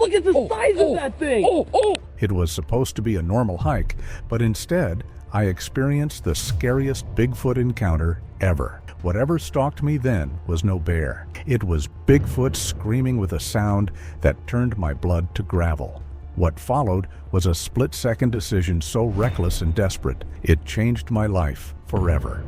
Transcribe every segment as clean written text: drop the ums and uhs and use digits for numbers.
Look at the size of that thing! It was supposed to be a normal hike, but instead, I experienced the scariest Bigfoot encounter ever. Whatever stalked me then was no bear. It was Bigfoot screaming with a sound that turned my blood to gravel. What followed was a split-second decision so reckless and desperate, it changed my life forever.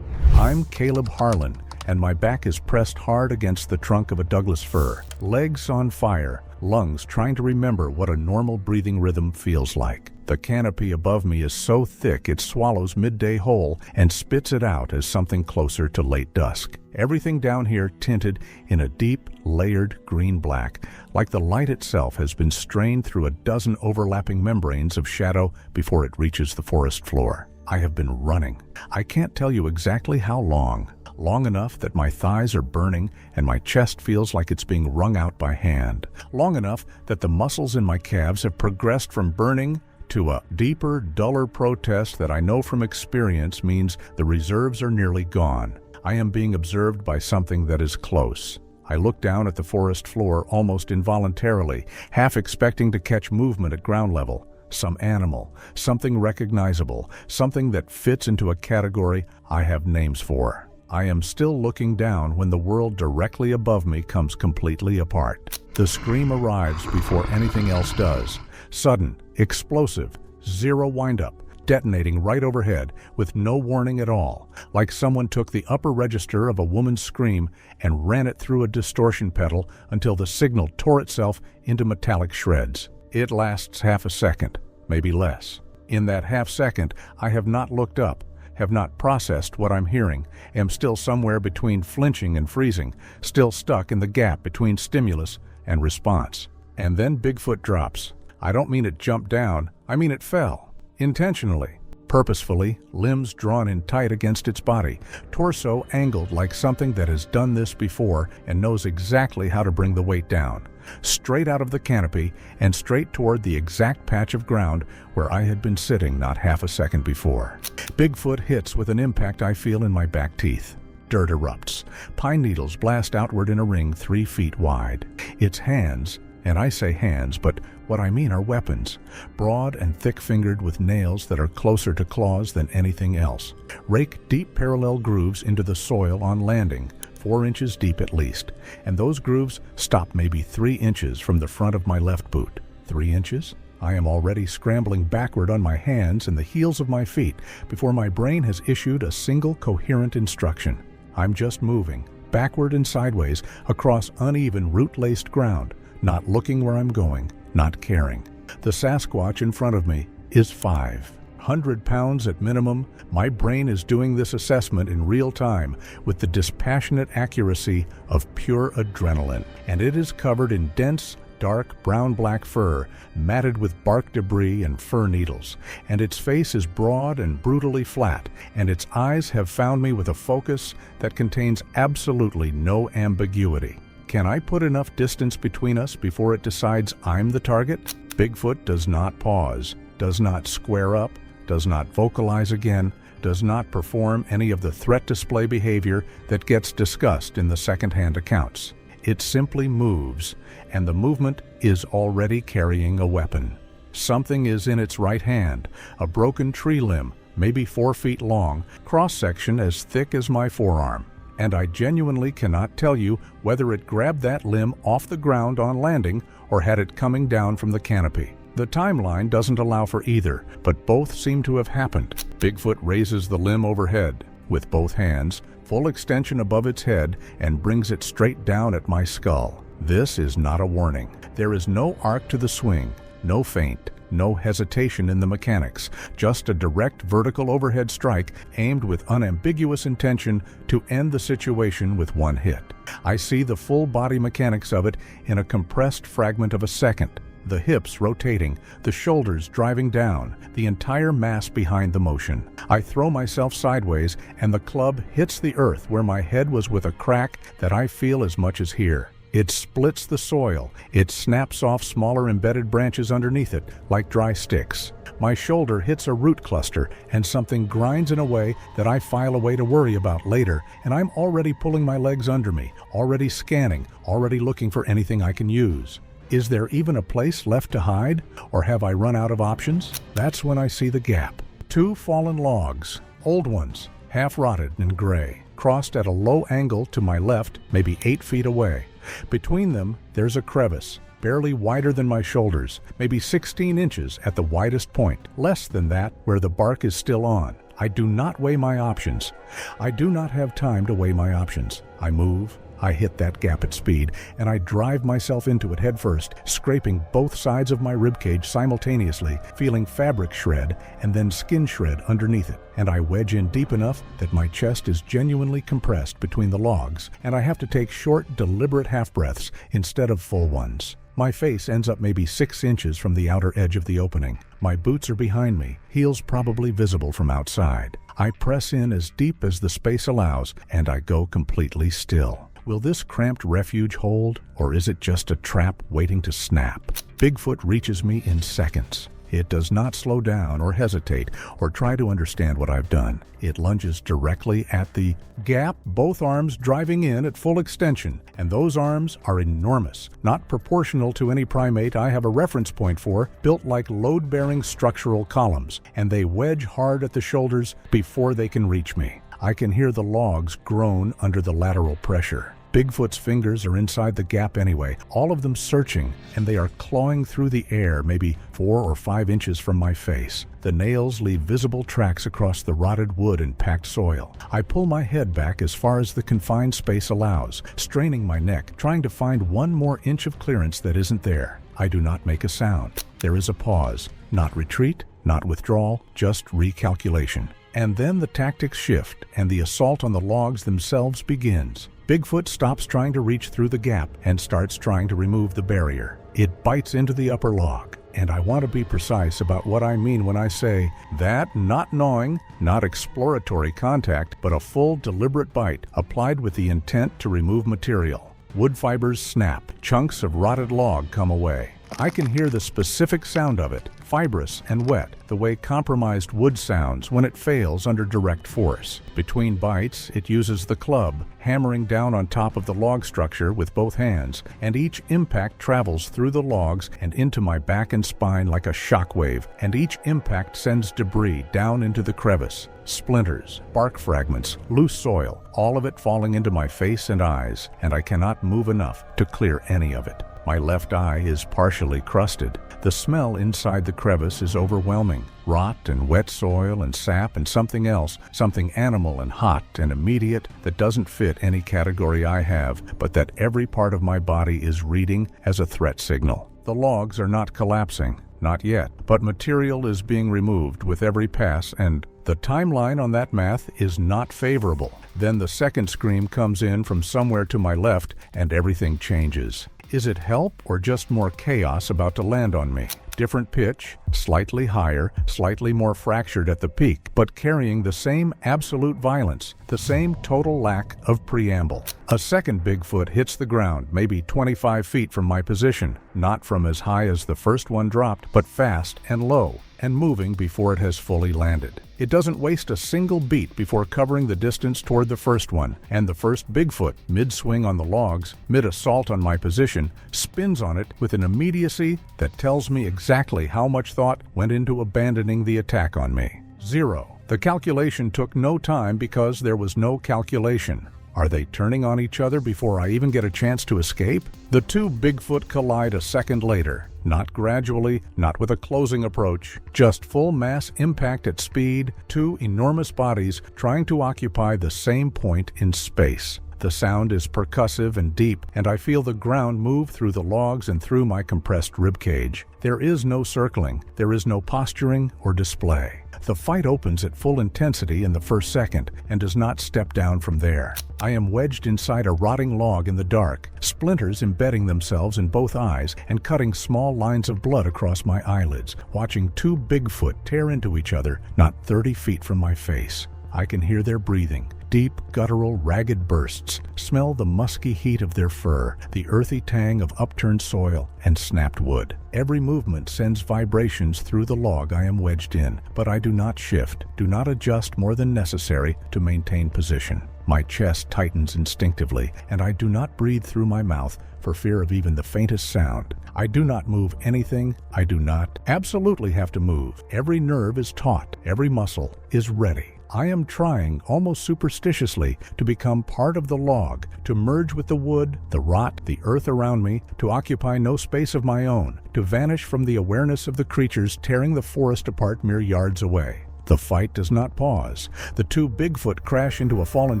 I'm Caleb Harlan, and my back is pressed hard against the trunk of a Douglas fir, legs on fire, lungs trying to remember what a normal breathing rhythm feels like. The canopy above me is so thick it swallows midday whole and spits it out as something closer to late dusk. Everything down here tinted in a deep, layered green-black, like the light itself has been strained through a dozen overlapping membranes of shadow before it reaches the forest floor. I have been running. I can't tell you exactly how long. Long enough that my thighs are burning and my chest feels like it's being wrung out by hand. Long enough that the muscles in my calves have progressed from burning to a deeper, duller protest that I know from experience means the reserves are nearly gone. I am being observed by something that is close. I look down at the forest floor almost involuntarily, half expecting to catch movement at ground level. Some animal, something recognizable, something that fits into a category I have names for. I am still looking down when the world directly above me comes completely apart. The scream arrives before anything else does. Sudden, explosive, zero windup, detonating right overhead with no warning at all, like someone took the upper register of a woman's scream and ran it through a distortion pedal until the signal tore itself into metallic shreds. It lasts half a second, maybe less. In that half second, I have not looked up, have not processed what I'm hearing, am still somewhere between flinching and freezing, still stuck in the gap between stimulus and response. And then Bigfoot drops. I don't mean it jumped down, I mean it fell. Intentionally, purposefully, limbs drawn in tight against its body, torso angled like something that has done this before and knows exactly how to bring the weight down. Straight out of the canopy and straight toward the exact patch of ground where I had been sitting not half a second before. Bigfoot hits with an impact I feel in my back teeth. Dirt erupts. Pine needles blast outward in a ring 3 feet wide. Its hands, and I say hands, but what I mean are weapons, broad and thick-fingered with nails that are closer to claws than anything else, rake deep parallel grooves into the soil on landing, 4 inches deep at least, and those grooves stop maybe 3 inches from the front of my left boot. 3 inches? I am already scrambling backward on my hands and the heels of my feet before my brain has issued a single coherent instruction. I'm just moving, backward and sideways, across uneven root-laced ground, not looking where I'm going, not caring. The Sasquatch in front of me is 500 pounds at minimum. My brain is doing this assessment in real time with the dispassionate accuracy of pure adrenaline, and it is covered in dense, dark brown-black fur, matted with bark debris and fir needles, and its face is broad and brutally flat, and its eyes have found me with a focus that contains absolutely no ambiguity. Can I put enough distance between us before it decides I'm the target? Bigfoot does not pause, does not square up, does not vocalize again, does not perform any of the threat display behavior that gets discussed in the second-hand accounts. It simply moves, and the movement is already carrying a weapon. Something is in its right hand, a broken tree limb, maybe 4 feet long, cross-section as thick as my forearm. And I genuinely cannot tell you whether it grabbed that limb off the ground on landing or had it coming down from the canopy. The timeline doesn't allow for either, but both seem to have happened. Bigfoot raises the limb overhead with both hands, full extension above its head, and brings it straight down at my skull. This is not a warning. There is no arc to the swing, no feint, no hesitation in the mechanics, just a direct vertical overhead strike aimed with unambiguous intention to end the situation with one hit. I see the full body mechanics of it in a compressed fragment of a second, the hips rotating, the shoulders driving down, the entire mass behind the motion. I throw myself sideways and the club hits the earth where my head was with a crack that I feel as much as here. It splits the soil. It snaps off smaller embedded branches underneath it, like dry sticks. My shoulder hits a root cluster, and something grinds in a way that I file away to worry about later, and I'm already pulling my legs under me, already scanning, already looking for anything I can use. Is there even a place left to hide, or have I run out of options? That's when I see the gap. 2 fallen logs, old ones, half rotted and gray, crossed at a low angle to my left, maybe 8 feet away. Between them, there's a crevice, barely wider than my shoulders, maybe 16 inches at the widest point, less than that where the bark is still on. I do not weigh my options. I do not have time to weigh my options. I move, I hit that gap at speed, and I drive myself into it headfirst, scraping both sides of my ribcage simultaneously, feeling fabric shred and then skin shred underneath it. And I wedge in deep enough that my chest is genuinely compressed between the logs, and I have to take short, deliberate half-breaths instead of full ones. My face ends up maybe 6 inches from the outer edge of the opening. My boots are behind me, heels probably visible from outside. I press in as deep as the space allows, and I go completely still. Will this cramped refuge hold, or is it just a trap waiting to snap? Bigfoot reaches me in seconds. It does not slow down or hesitate or try to understand what I've done. It lunges directly at the gap, both arms driving in at full extension, and those arms are enormous, not proportional to any primate I have a reference point for, built like load-bearing structural columns, and they wedge hard at the shoulders before they can reach me. I can hear the logs groan under the lateral pressure. Bigfoot's fingers are inside the gap anyway, all of them searching, and they are clawing through the air maybe 4 or 5 inches from my face. The nails leave visible tracks across the rotted wood and packed soil. I pull my head back as far as the confined space allows, straining my neck, trying to find 1 more inch of clearance that isn't there. I do not make a sound. There is a pause. Not retreat, not withdrawal, just recalculation. And then the tactics shift, and the assault on the logs themselves begins. Bigfoot stops trying to reach through the gap and starts trying to remove the barrier. It bites into the upper log, and I want to be precise about what I mean when I say that not gnawing, not exploratory contact, but a full deliberate bite applied with the intent to remove material. Wood fibers snap, chunks of rotted log come away. I can hear the specific sound of it, fibrous and wet, the way compromised wood sounds when it fails under direct force. Between bites, it uses the club, hammering down on top of the log structure with both hands, and each impact travels through the logs and into my back and spine like a shockwave, and each impact sends debris down into the crevice. Splinters, bark fragments, loose soil, all of it falling into my face and eyes, and I cannot move enough to clear any of it. My left eye is partially crusted. The smell inside the crevice is overwhelming. Rot and wet soil and sap and something else, something animal and hot and immediate that doesn't fit any category I have, but that every part of my body is reading as a threat signal. The logs are not collapsing, not yet, but material is being removed with every pass, and the timeline on that math is not favorable. Then the second scream comes in from somewhere to my left, and everything changes. Is it help or just more chaos about to land on me? Different pitch, slightly higher, slightly more fractured at the peak, but carrying the same absolute violence, the same total lack of preamble. A second Bigfoot hits the ground, maybe 25 feet from my position, not from as high as the first one dropped, but fast and low, and moving before it has fully landed. It doesn't waste a single beat before covering the distance toward the first one, and the first Bigfoot, mid-swing on the logs, mid-assault on my position, spins on it with an immediacy that tells me exactly how much thought went into abandoning the attack on me. 0. The calculation took no time because there was no calculation. Are they turning on each other before I even get a chance to escape? The 2 Bigfoot collide a second later. Not gradually, not with a closing approach, just full mass impact at speed, 2 enormous bodies trying to occupy the same point in space. The sound is percussive and deep, and I feel the ground move through the logs and through my compressed ribcage. There is no circling, there is no posturing or display. The fight opens at full intensity in the first second and does not step down from there. I am wedged inside a rotting log in the dark, splinters embedding themselves in both eyes and cutting small lines of blood across my eyelids, watching 2 Bigfoot tear into each other not 30 feet from my face. I can hear their breathing, deep, guttural, ragged bursts, smell the musky heat of their fur, the earthy tang of upturned soil and snapped wood. Every movement sends vibrations through the log I am wedged in, but I do not shift, do not adjust more than necessary to maintain position. My chest tightens instinctively, and I do not breathe through my mouth for fear of even the faintest sound. I do not move anything. I do not absolutely have to move. Every nerve is taut. Every muscle is ready. I am trying, almost superstitiously, to become part of the log, to merge with the wood, the rot, the earth around me, to occupy no space of my own, to vanish from the awareness of the creatures tearing the forest apart mere yards away. The fight does not pause. The two Bigfoot crash into a fallen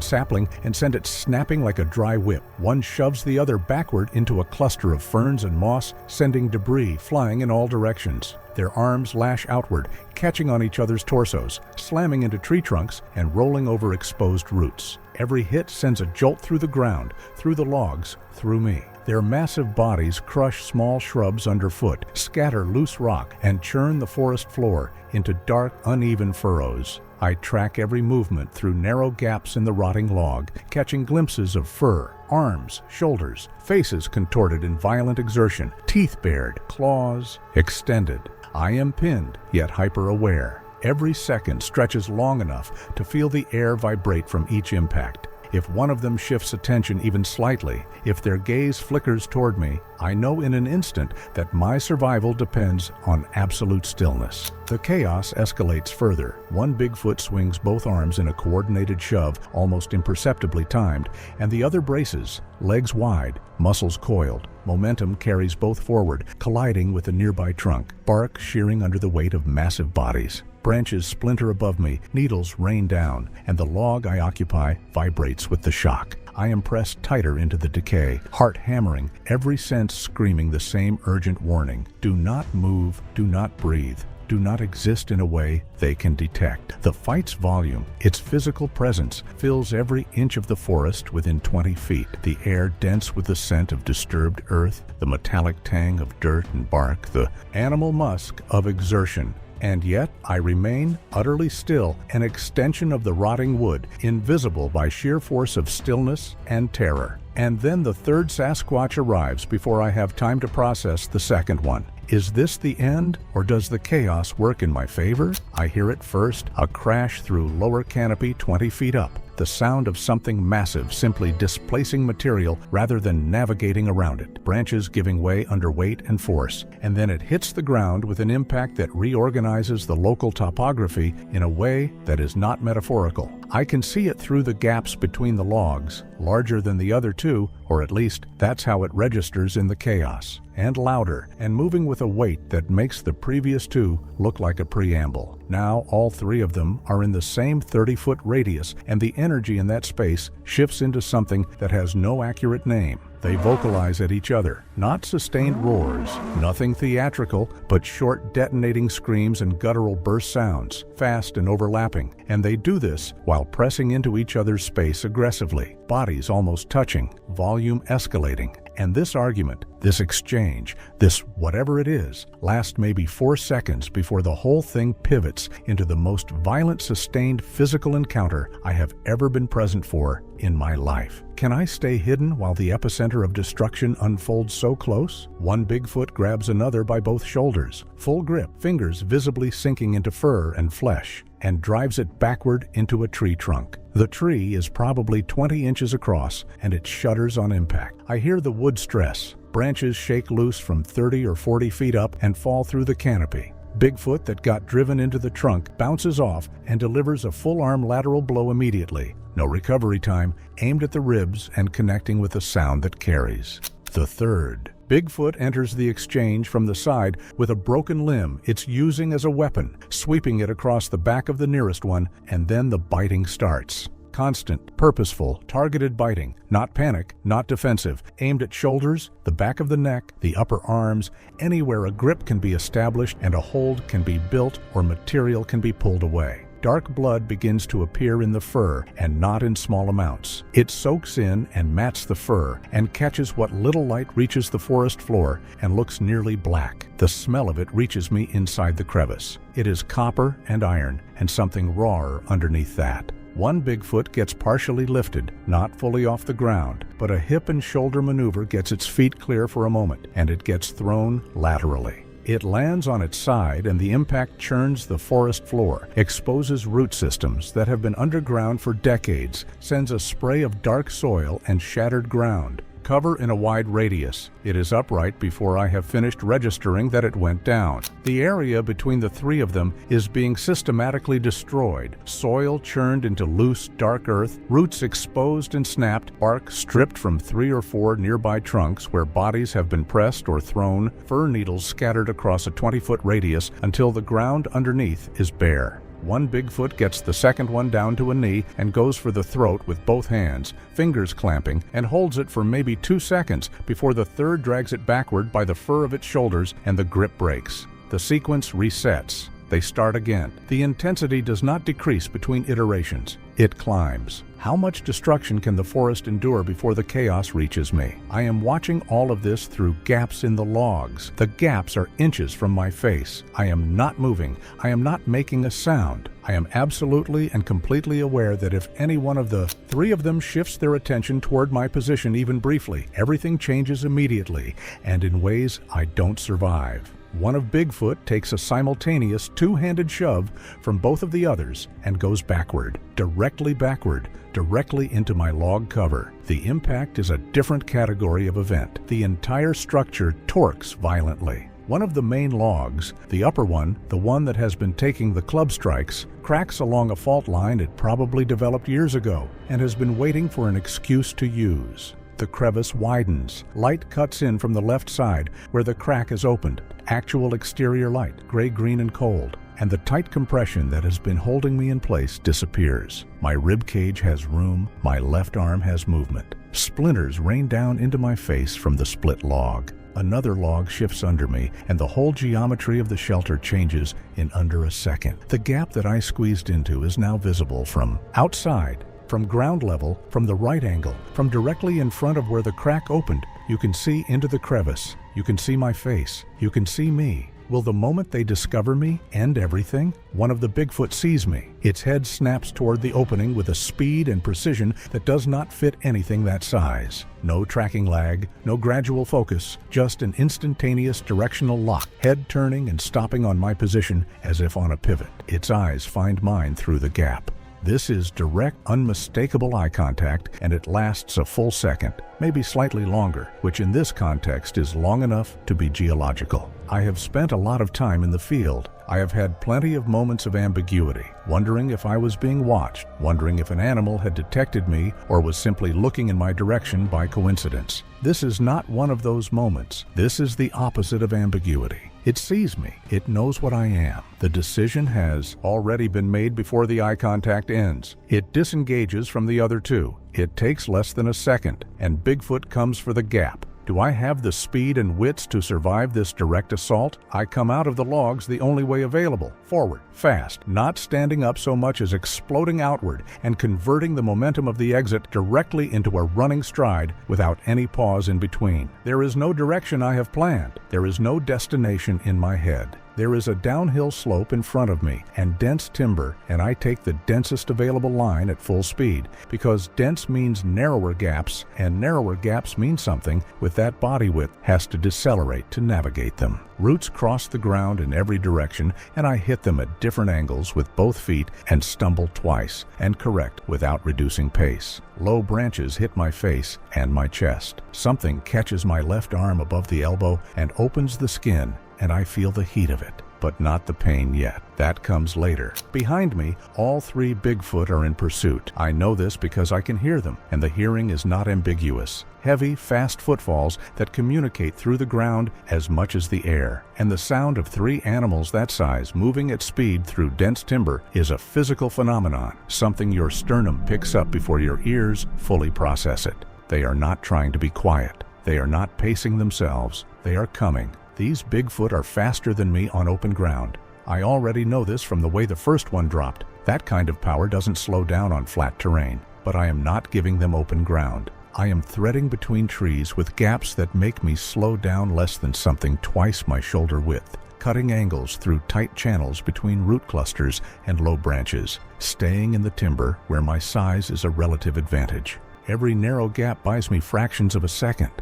sapling and send it snapping like a dry whip. One shoves the other backward into a cluster of ferns and moss, sending debris flying in all directions. Their arms lash outward, catching on each other's torsos, slamming into tree trunks, and rolling over exposed roots. Every hit sends a jolt through the ground, through the logs, through me. Their massive bodies crush small shrubs underfoot, scatter loose rock, and churn the forest floor into dark, uneven furrows. I track every movement through narrow gaps in the rotting log, catching glimpses of fur, arms, shoulders, faces contorted in violent exertion, teeth bared, claws extended. I am pinned, yet hyper-aware. Every second stretches long enough to feel the air vibrate from each impact. If one of them shifts attention even slightly, if their gaze flickers toward me, I know in an instant that my survival depends on absolute stillness. The chaos escalates further. One Bigfoot swings both arms in a coordinated shove, almost imperceptibly timed, and the other braces, legs wide, muscles coiled. Momentum carries both forward, colliding with a nearby trunk, bark shearing under the weight of massive bodies. Branches splinter above me, needles rain down, and the log I occupy vibrates with the shock. I am pressed tighter into the decay, heart hammering, every sense screaming the same urgent warning. Do not move, do not breathe, do not exist in a way they can detect. The fight's volume, its physical presence, fills every inch of the forest within 20 feet. The air dense with the scent of disturbed earth, the metallic tang of dirt and bark, the animal musk of exertion. And yet I remain utterly still, an extension of the rotting wood, invisible by sheer force of stillness and terror. And then the third Sasquatch arrives before I have time to process the second one. Is this the end, or does the chaos work in my favor? I hear it first, a crash through lower canopy 20 feet up. The sound of something massive simply displacing material rather than navigating around it. Branches giving way under weight and force. And then it hits the ground with an impact that reorganizes the local topography in a way that is not metaphorical. I can see it through the gaps between the logs, larger than the other two, or at least that's how it registers in the chaos. And louder, and moving with a weight that makes the previous two look like a preamble. Now all three of them are in the same 30-foot radius, and the energy in that space shifts into something that has no accurate name. They vocalize at each other, not sustained roars, nothing theatrical, but short detonating screams and guttural burst sounds, fast and overlapping. And they do this while pressing into each other's space aggressively, bodies almost touching, volume escalating. And this argument, this exchange, this whatever it is, lasts maybe 4 seconds before the whole thing pivots into the most violent sustained physical encounter I have ever been present for in my life. Can I stay hidden while the epicenter of destruction unfolds so close? One Bigfoot grabs another by both shoulders, full grip, fingers visibly sinking into fur and flesh, and drives it backward into a tree trunk. The tree is probably 20 inches across, and it shudders on impact. I hear the wood stress. Branches shake loose from 30 or 40 feet up and fall through the canopy. Bigfoot that got driven into the trunk bounces off and delivers a full-arm lateral blow immediately. No recovery time, aimed at the ribs and connecting with the sound that carries. The third. Bigfoot enters the exchange from the side with a broken limb it's using as a weapon, sweeping it across the back of the nearest one, and then the biting starts. Constant, purposeful, targeted biting, not panic, not defensive, aimed at shoulders, the back of the neck, the upper arms, anywhere a grip can be established and a hold can be built or material can be pulled away. Dark blood begins to appear in the fur, and not in small amounts. It soaks in and mats the fur, and catches what little light reaches the forest floor, and looks nearly black. The smell of it reaches me inside the crevice. It is copper and iron, and something rawer underneath that. One Bigfoot gets partially lifted, not fully off the ground, but a hip and shoulder maneuver gets its feet clear for a moment, and it gets thrown laterally. It lands on its side and the impact churns the forest floor, exposes root systems that have been underground for decades, sends a spray of dark soil and shattered ground. Cover in a wide radius. It is upright before I have finished registering that it went down. The area between the three of them is being systematically destroyed. Soil churned into loose, dark earth, roots exposed and snapped, bark stripped from 3 or 4 nearby trunks where bodies have been pressed or thrown, fir needles scattered across a 20-foot radius until the ground underneath is bare. One Bigfoot gets the second one down to a knee and goes for the throat with both hands, fingers clamping, and holds it for maybe 2 seconds before the third drags it backward by the fur of its shoulders and the grip breaks. The sequence resets. They start again. The intensity does not decrease between iterations. It climbs. How much destruction can the forest endure before the chaos reaches me? I am watching all of this through gaps in the logs. The gaps are inches from my face. I am not moving. I am not making a sound. I am absolutely and completely aware that if any one of the three of them shifts their attention toward my position even briefly, everything changes immediately and in ways I don't survive. One of Bigfoot takes a simultaneous two-handed shove from both of the others and goes backward, directly into my log cover. The impact is a different category of event. The entire structure torques violently. One of the main logs, the upper one, the one that has been taking the club strikes, cracks along a fault line it probably developed years ago and has been waiting for an excuse to use. The crevice widens. Light cuts in from the left side where the crack is opened. Actual exterior light, gray, green, and cold. And the tight compression that has been holding me in place disappears. My rib cage has room. My left arm has movement. Splinters rain down into my face from the split log. Another log shifts under me, and the whole geometry of the shelter changes in under a second. The gap that I squeezed into is now visible from outside. From ground level, from the right angle, from directly in front of where the crack opened, you can see into the crevice. You can see my face. You can see me. Will the moment they discover me end everything? One of the Bigfoot sees me. Its head snaps toward the opening with a speed and precision that does not fit anything that size. No tracking lag, no gradual focus, just an instantaneous directional lock, head turning and stopping on my position as if on a pivot. Its eyes find mine through the gap. This is direct, unmistakable eye contact, and it lasts a full second, maybe slightly longer, which in this context is long enough to be geological. I have spent a lot of time in the field. I have had plenty of moments of ambiguity, wondering if I was being watched, wondering if an animal had detected me or was simply looking in my direction by coincidence. This is not one of those moments. This is the opposite of ambiguity. It sees me. It knows what I am. The decision has already been made before the eye contact ends. It disengages from the other two. It takes less than a second, and Bigfoot comes for the gap. Do I have the speed and wits to survive this direct assault? I come out of the logs the only way available, forward, fast, not standing up so much as exploding outward and converting the momentum of the exit directly into a running stride without any pause in between. There is no direction I have planned. There is no destination in my head. There is a downhill slope in front of me and dense timber, and I take the densest available line at full speed because dense means narrower gaps, and narrower gaps mean something with that body width has to decelerate to navigate them. Roots cross the ground in every direction, and I hit them at different angles with both feet and stumble twice and correct without reducing pace. Low branches hit my face and my chest. Something catches my left arm above the elbow and opens the skin, and I feel the heat of it, but not the pain yet. That comes later. Behind me, all three Bigfoot are in pursuit. I know this because I can hear them, and the hearing is not ambiguous. Heavy, fast footfalls that communicate through the ground as much as the air. And the sound of three animals that size moving at speed through dense timber is a physical phenomenon, something your sternum picks up before your ears fully process it. They are not trying to be quiet. They are not pacing themselves. They are coming. These Bigfoot are faster than me on open ground. I already know this from the way the first one dropped. That kind of power doesn't slow down on flat terrain, but I am not giving them open ground. I am threading between trees with gaps that make me slow down less than something twice my shoulder width, cutting angles through tight channels between root clusters and low branches, staying in the timber where my size is a relative advantage. Every narrow gap buys me fractions of a second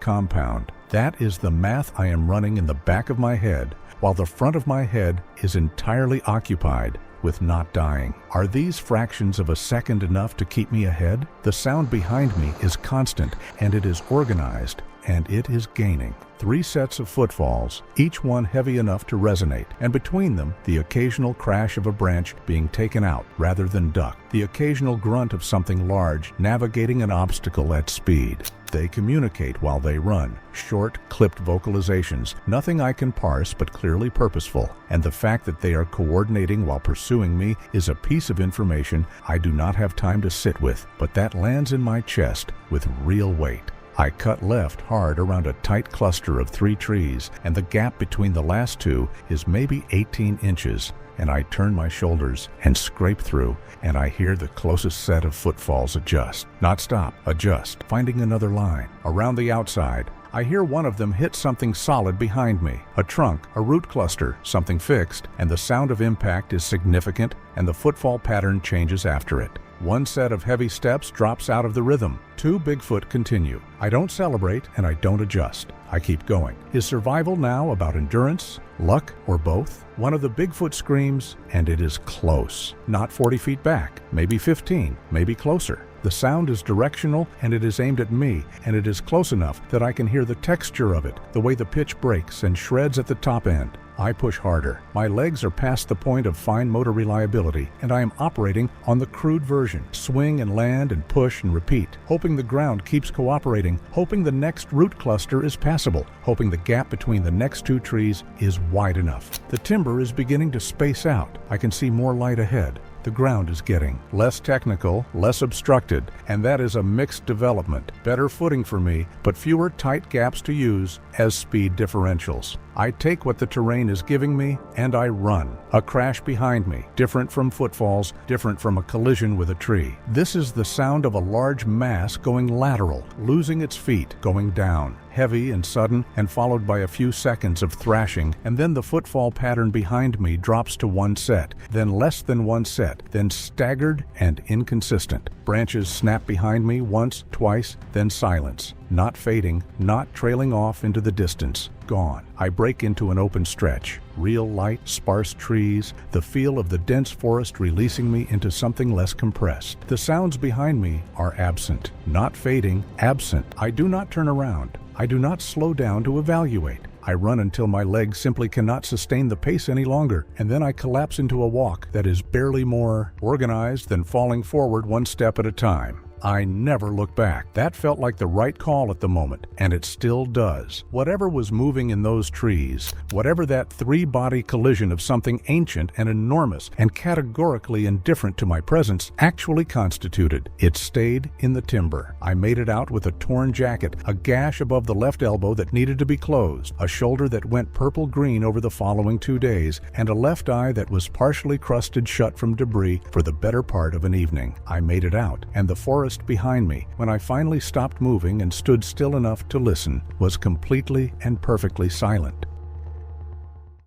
compound. That is the math I am running in the back of my head, while the front of my head is entirely occupied with not dying. Are these fractions of a second enough to keep me ahead? The sound behind me is constant, and it is organized, and it is gaining. 3 sets of footfalls, each one heavy enough to resonate, and between them, the occasional crash of a branch being taken out rather than ducked, the occasional grunt of something large navigating an obstacle at speed. They communicate while they run, short, clipped vocalizations, nothing I can parse but clearly purposeful, and the fact that they are coordinating while pursuing me is a piece of information I do not have time to sit with, but that lands in my chest with real weight. I cut left hard around a tight cluster of 3 trees, and the gap between the last 2 is maybe 18 inches, and I turn my shoulders and scrape through, and I hear the closest set of footfalls adjust. Not stop, adjust, finding another line. Around the outside, I hear one of them hit something solid behind me, a trunk, a root cluster, something fixed, and the sound of impact is significant, and the footfall pattern changes after it. 1 set of heavy steps drops out of the rhythm. 2 Bigfoot continue. I don't celebrate and I don't adjust. I keep going. Is survival now about endurance, luck, or both? One of the Bigfoot screams, and it is close. Not 40 feet back, maybe 15, maybe closer. The sound is directional, and it is aimed at me, and it is close enough that I can hear the texture of it, the way the pitch breaks and shreds at the top end. I push harder. My legs are past the point of fine motor reliability, and I am operating on the crude version. Swing and land and push and repeat, hoping the ground keeps cooperating, hoping the next root cluster is passable, hoping the gap between the next 2 trees is wide enough. The timber is beginning to space out. I can see more light ahead. The ground is getting less technical, less obstructed, and that is a mixed development. Better footing for me, but fewer tight gaps to use as speed differentials. I take what the terrain is giving me, and I run. A crash behind me, different from footfalls, different from a collision with a tree. This is the sound of a large mass going lateral, losing its feet, going down. Heavy and sudden, and followed by a few seconds of thrashing, and then the footfall pattern behind me drops to 1 set, then less than 1 set, then staggered and inconsistent. Branches snap behind me once, twice, then silence. Not fading, not trailing off into the distance. Gone. I break into an open stretch. Real light, sparse trees, the feel of the dense forest releasing me into something less compressed. The sounds behind me are absent. Not fading, absent. I do not turn around. I do not slow down to evaluate. I run until my legs simply cannot sustain the pace any longer, and then I collapse into a walk that is barely more organized than falling forward 1 step at a time. I never look back. That felt like the right call at the moment, and it still does. Whatever was moving in those trees, whatever that 3-body collision of something ancient and enormous and categorically indifferent to my presence actually constituted, it stayed in the timber. I made it out with a torn jacket, a gash above the left elbow that needed to be closed, a shoulder that went purple-green over the following 2 days, and a left eye that was partially crusted shut from debris for the better part of an evening. I made it out, and the forest behind me, when I finally stopped moving and stood still enough to listen, was completely and perfectly silent.